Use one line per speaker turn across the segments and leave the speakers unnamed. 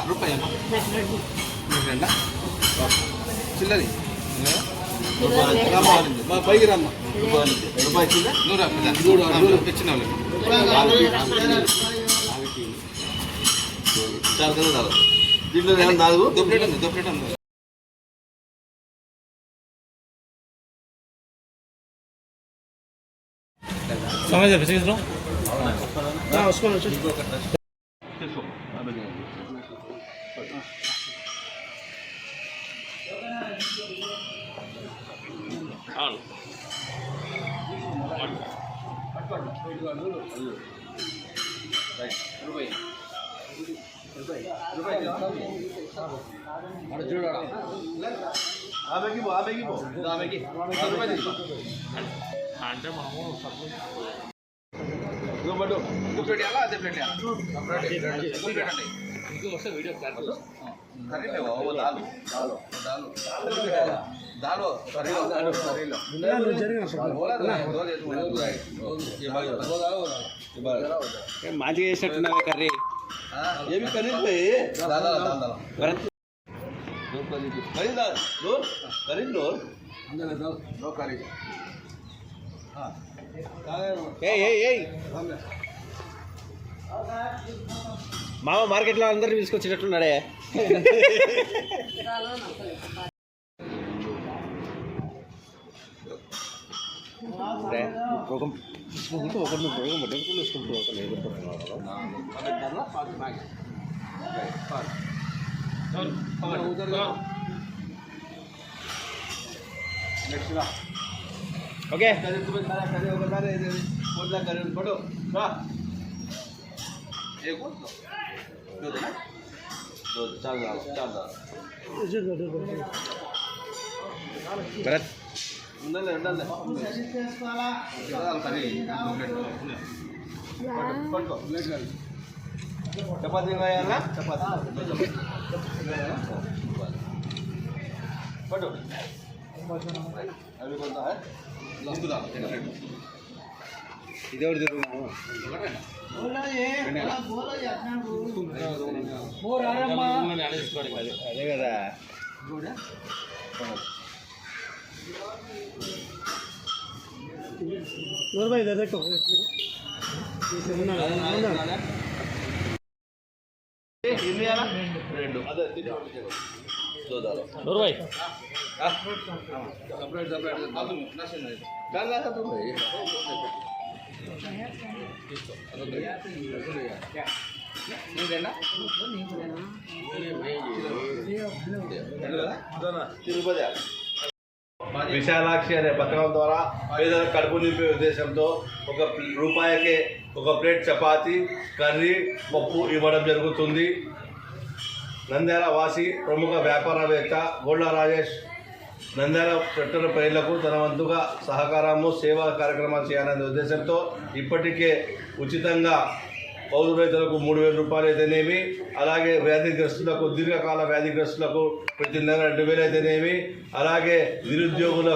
రూపాయి చిల్లరి పైకి రమ్మ రూపాయి ఇచ్చిన దీంట్లో 4 దొప్పేట ఉంది దొప్పేట ఉంది समझ समझ लो हां उसको మంచిగా చేసినట్టున్నావే కర్రీ ఏమి కర్రీ మామ మార్కెట్లో అందరినీ తీసుకొచ్చేటట్టున్నాడే ఓకే భరత్ చపాతీ చపాతీ పట్టు అవి కొంత ఇదేవాడు అదే కదా భాయ్ देखो
విశాలాక్షి అనే పథకం ద్వారా పేదలకు కడుపు నింపే ఉద్దేశంతో రూపాయికే ఒక ప్లేట్ చపాతీ కర్రీ పప్పు ఇవ్వడం జరుగుతుంది. నంద్యాల వాసి ప్రముఖ వ్యాపారవేత్త గోళ్ళ రాజేష్ నంద్యాల పెట్టిన ప్రజలకు తన వంతుగా సహకారము సేవా కార్యక్రమాలు చేయాలనే ఉద్దేశంతో ఇప్పటికే ఉచితంగా కౌలు రైతులకు 3,000 రూపాయలు అయితేనేమి, అలాగే వ్యాధిగ్రస్తులకు దీర్ఘకాల వ్యాధిగ్రస్తులకు ప్రతి నెల 2,000 అయితేనేమి, అలాగే నిరుద్యోగులు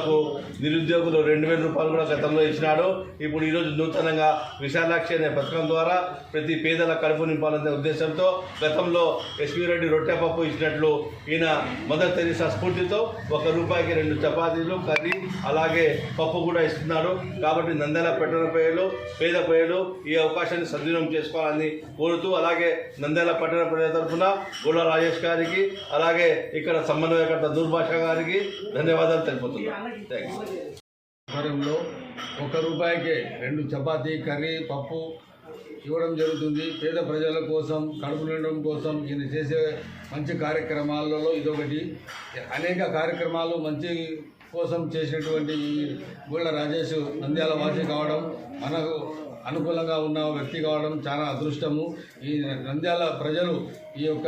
2,000 రూపాయలు కూడా గతంలో ఇచ్చినాడు. ఇప్పుడు ఈరోజు నూతనంగా విశాలాక్షి అనే పథకం ద్వారా ప్రతి పేదల కడుపు నింపాలనే ఉద్దేశంతో గతంలో ఎస్వి రెడ్డి రొట్టె పప్పు ఇచ్చినట్లు ఈయన మదర్ తెరీసా స్ఫూర్తితో ₹1కి 2 చపాతీలు, కర్రీ, అలాగే పప్పు కూడా ఇస్తున్నాడు. కాబట్టి నంద్యాల పట్టణ ప్రజలు, పేద ప్రజలు ఈ అవకాశాన్ని సద్వినియోగం చేసుకోవాలని కోరుతూ, అలాగే నంద్యాల పట్టణ ప్రజల తరఫున గోళ్ళ రాజేష్ గారికి, అలాగే ఇక్కడ సమన్వయకర్త దూర్భాష గారికి ధన్యవాదాలు తెలుపుతున్నాను. Thank you.
ఆధ్వర్యంలో ₹1కి 2 చపాతీ, కర్రీ, పప్పు ఇవ్వడం జరుగుతుంది. పేద ప్రజల కోసం, కడుపు నిండడం కోసం ఈయన చేసే మంచి కార్యక్రమాలలో ఇదొకటి. అనేక కార్యక్రమాలు మంచి కోసం చేసినటువంటి ఈ గోళ్ళ రాజేష్ నంద్యాల వాసి కావడం, మనకు అనుకూలంగా ఉన్న వ్యక్తి కావడం చాలా అదృష్టము. ఈ నంద్యాల ప్రజలు ఈ యొక్క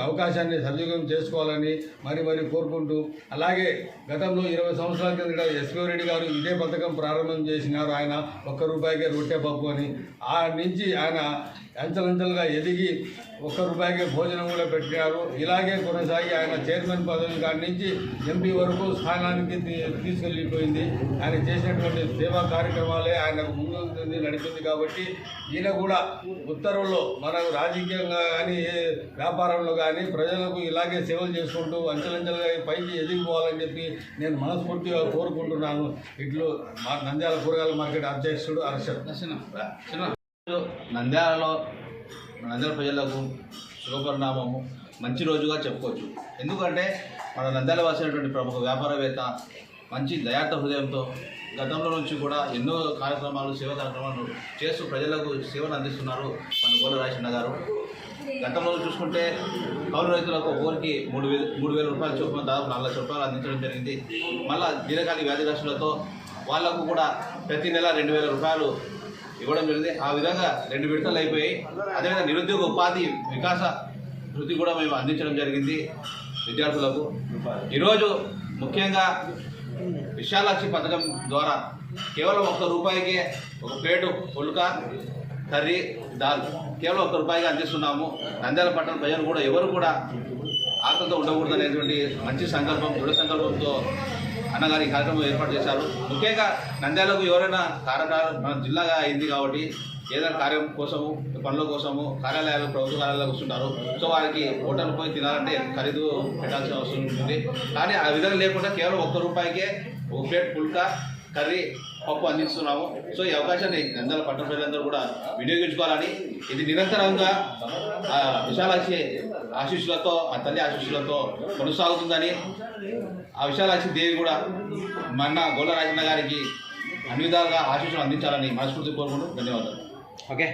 అవకాశాన్ని సద్వినియోగం చేసుకోవాలని మరి కోరుకుంటూ, అలాగే గతంలో 20 సంవత్సరాల కింద ఎస్వి రెడ్డి గారు ఇదే పథకం ప్రారంభం చేసినారు. ఆయన ₹1కి రొట్టె పప్పు అని. ఆ నుంచి ఆయన అంచెలంచెలుగా ఎదిగి ₹1కి భోజనం కూడా పెట్టినారు. ఇలాగే కొనసాగి ఆయన చైర్మన్ పదవి కాడి నుంచి ఎంపీ వరకు స్థానానికి తీసుకెళ్ళిపోయింది. ఆయన చేసినటువంటి సేవా కార్యక్రమాలే ఆయనకు ముందు నడిపింది. కాబట్టి ఈయన కూడా ఉత్తర్వుల్లో మనకు రాజకీయంగా కానీ వ్యాపారంలో కానీ ప్రజలకు ఇలాగే సేవలు చేసుకుంటూ అంచెలంచెలుగా పైకి ఎదిగిపోవాలని చెప్పి నేను మనస్ఫూర్తిగా కోరుకుంటున్నాను. ఇట్లు మా నంద్యాల కూరగాయల మార్కెట్ అధ్యక్షుడు అర్షద్.
నంద్యాల ప్రజలకు శుభపరిణామము, మంచి రోజుగా చెప్పుకోవచ్చు. ఎందుకంటే మన నంద్యాల వాసినటువంటి ప్రముఖ వ్యాపారవేత్త మంచి దయార్థ హృదయంతో గతంలో నుంచి కూడా ఎన్నో కార్యక్రమాలు, సేవా కార్యక్రమాలు చేస్తూ ప్రజలకు సేవలు అందిస్తున్నారు మన గోళ్ళ రాజేష్ గారు. గతంలో చూసుకుంటే కౌలు రైతులకు ఒకరికి 3,000 రూపాయల చొప్పున దాదాపు 4 లక్షల రూపాయలు అందించడం జరిగింది. మళ్ళీ దీర్ఘకాలిక వ్యాధిగ్రస్తులతో వాళ్లకు కూడా ప్రతి నెల 2,000 రూపాయలు ఇవ్వడం జరిగింది. ఆ విధంగా 2 విడతలు అయిపోయాయి. అదేవిధంగా నిరుద్యోగ ఉపాధి వికాస వృత్తి కూడా మేము అందించడం జరిగింది విద్యార్థులకు. ఈరోజు ముఖ్యంగా విశాలాక్షి పథకం ద్వారా కేవలం ₹1కి ఒక ప్లేటు పుల్కా, కర్రీ, దాల్ కేవలం ₹1కి అందిస్తున్నాము. నంద్యాల పట్టణ ప్రజలు కూడా ఎవరు కూడా ఆకలితో ఉండకూడదు అనేటువంటి మంచి సంకల్పం, దృఢ సంకల్పంతో అన్నగారి కార్యక్రమం ఏర్పాటు చేశారు. ముఖ్యంగా నంద్యాలకు ఎవరైనా మన జిల్లాగా అయింది కాబట్టి ఏదైనా కార్యం కోసము, పనుల కోసము కార్యాలయాలు, ప్రభుత్వ కార్యాలయాలకు వస్తుంటారు. సో వారికి హోటల్ పోయి తినాలంటే ఖరీదు పెట్టాల్సిన అవసరం ఉంటుంది. కానీ ఆ విధంగా లేకుండా కేవలం ₹1కే ఒక ప్లేట్ పుల్కా, కర్రీ, పప్పు అందిస్తున్నాము. సో ఈ అవకాశాన్ని నంద్యాల పట్టణ ప్రజలందరూ కూడా వినియోగించుకోవాలని, ఇది నిరంతరంగా విశాలాక్షి ఆశీస్సులతో, ఆ తల్లి ఆశీస్సులతో కొనసాగుతుందని, ఆ విశాలాక్షి దేవి కూడా మన గోళ్ళ రాజన్న గారికి అన్ని విధాలుగా ఆశీస్సులు అందించాలని మనస్ఫూర్తి కోరుకుంటూ ధన్యవాదాలు. ఓకే.